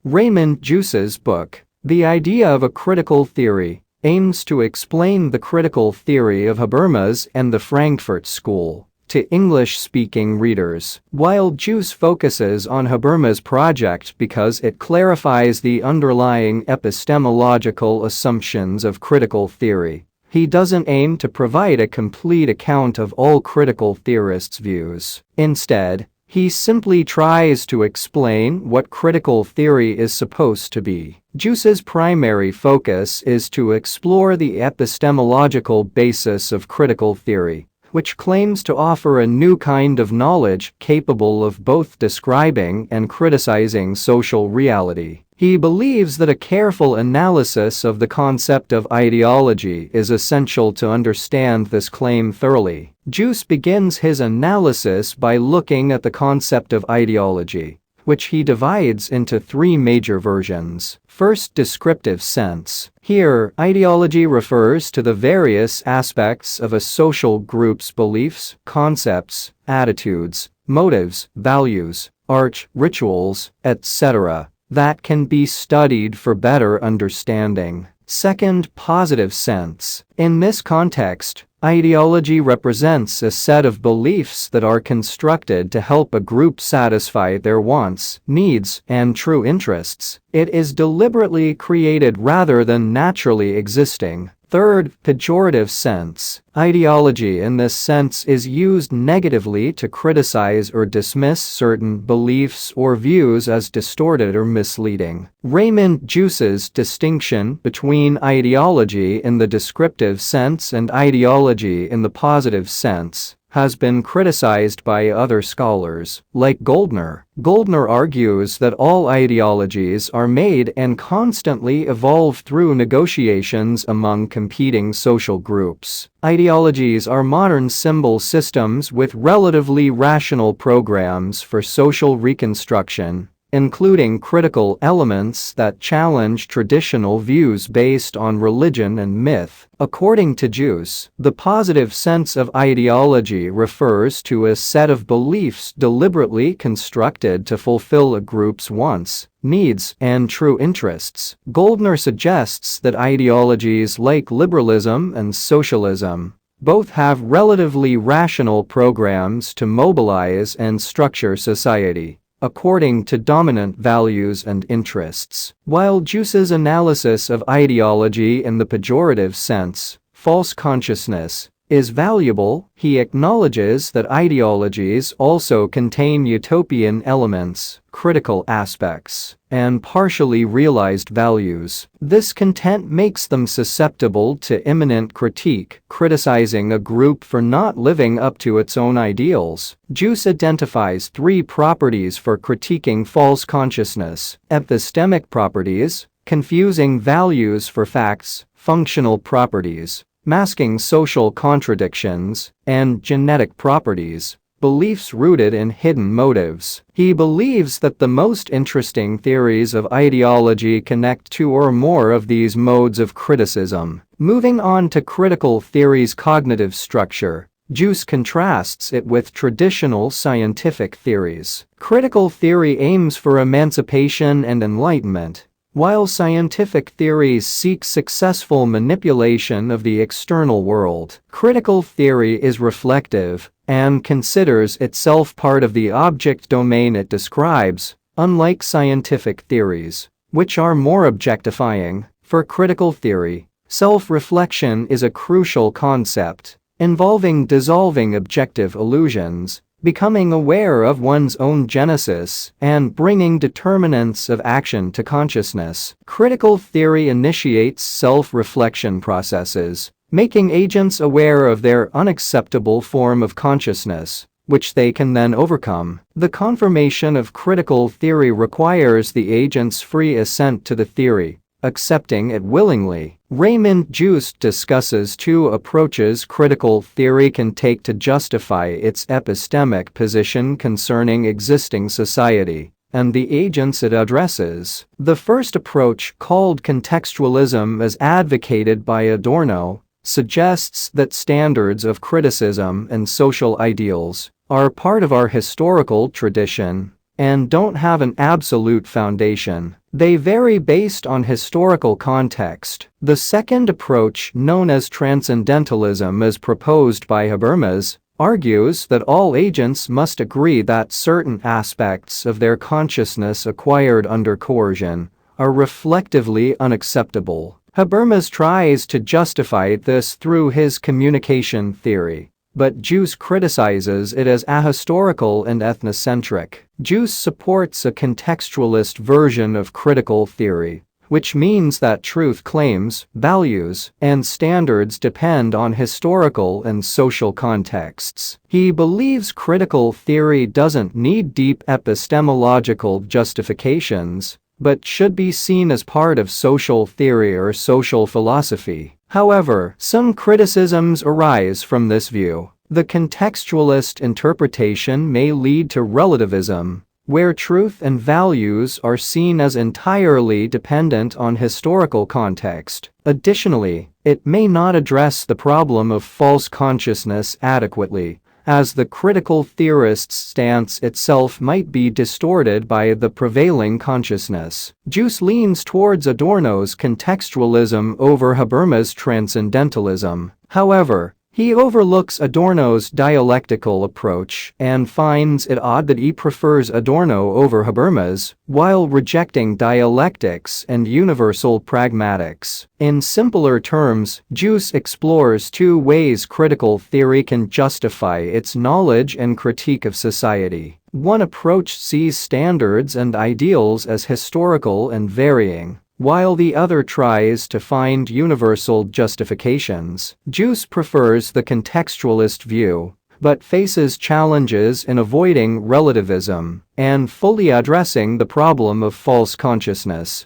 Raymond Geuss's book, The Idea of a Critical Theory, aims to explain the critical theory of Habermas and the Frankfurt School to English-speaking readers. While Geuss focuses on Habermas' project because it clarifies the underlying epistemological assumptions of critical theory, he doesn't aim to provide a complete account of all critical theorists' views. Instead, he simply tries to explain what critical theory is supposed to be. Geuss's primary focus is to explore the epistemological basis of critical theory, which claims to offer a new kind of knowledge capable of both describing and criticizing social reality. He believes that a careful analysis of the concept of ideology is essential to understand this claim thoroughly. Geuss begins his analysis by looking at the concept of ideology, which he divides into three major versions. First, descriptive sense. Here, ideology refers to the various aspects of a social group's beliefs, concepts, attitudes, motives, values, art, rituals, etc. that can be studied for better understanding. Second, positive sense. In this context, ideology represents a set of beliefs that are constructed to help a group satisfy their wants, needs, and true interests. It is deliberately created rather than naturally existing. Third, pejorative sense. Ideology in this sense is used negatively to criticize or dismiss certain beliefs or views as distorted or misleading. Raymond Geuss's distinction between ideology in the descriptive sense and ideology in the positive sense has been criticized by other scholars, like Goldner. Goldner argues that all ideologies are made and constantly evolve through negotiations among competing social groups. Ideologies are modern symbol systems with relatively rational programs for social reconstruction, including critical elements that challenge traditional views based on religion and myth. According to Geuss, the positive sense of ideology refers to a set of beliefs deliberately constructed to fulfill a group's wants, needs, and true interests. Goldner suggests that ideologies like liberalism and socialism both have relatively rational programs to mobilize and structure society according to dominant values and interests. While Geuss's analysis of ideology in the pejorative sense, false consciousness, is valuable, he acknowledges that ideologies also contain utopian elements, critical aspects, and partially realized values. This content makes them susceptible to imminent critique, criticizing a group for not living up to its own ideals. Geuss identifies three properties for critiquing false consciousness: epistemic properties, confusing values for facts; functional properties, masking social contradictions; and genetic properties, beliefs rooted in hidden motives. He believes that the most interesting theories of ideology connect two or more of these modes of criticism. Moving on to critical theory's cognitive structure, Geuss contrasts it with traditional scientific theories. Critical theory aims for emancipation and enlightenment, while scientific theories seek successful manipulation of the external world. Critical theory is reflective and considers itself part of the object domain it describes, unlike scientific theories, which are more objectifying. For critical theory, self-reflection is a crucial concept, involving dissolving objective illusions, becoming aware of one's own genesis, and bringing determinants of action to consciousness. Critical theory initiates self-reflection processes, making agents aware of their unacceptable form of consciousness, which they can then overcome. The confirmation of critical theory requires the agent's free assent to the theory, accepting it willingly. Raymond Geuss discusses two approaches critical theory can take to justify its epistemic position concerning existing society and the agents it addresses. The first approach, called contextualism as advocated by Adorno, suggests that standards of criticism and social ideals are part of our historical tradition, and don't have an absolute foundation. They vary based on historical context. The second approach, known as transcendentalism as proposed by Habermas, argues that all agents must agree that certain aspects of their consciousness acquired under coercion are reflectively unacceptable. Habermas tries to justify this through his communication theory, but Geuss criticizes it as ahistorical and ethnocentric. Geuss supports a contextualist version of critical theory, which means that truth claims, values, and standards depend on historical and social contexts. He believes critical theory doesn't need deep epistemological justifications, but should be seen as part of social theory or social philosophy. However, some criticisms arise from this view. The contextualist interpretation may lead to relativism, where truth and values are seen as entirely dependent on historical context. Additionally, it may not address the problem of false consciousness adequately, as the critical theorist's stance itself might be distorted by the prevailing consciousness. Geuss leans towards Adorno's contextualism over Habermas' transcendentalism. However, he overlooks Adorno's dialectical approach and finds it odd that he prefers Adorno over Habermas, while rejecting dialectics and universal pragmatics. In simpler terms, Geuss explores two ways critical theory can justify its knowledge and critique of society. One approach sees standards and ideals as historical and varying, while the other tries to find universal justifications. Geuss prefers the contextualist view, but faces challenges in avoiding relativism and fully addressing the problem of false consciousness.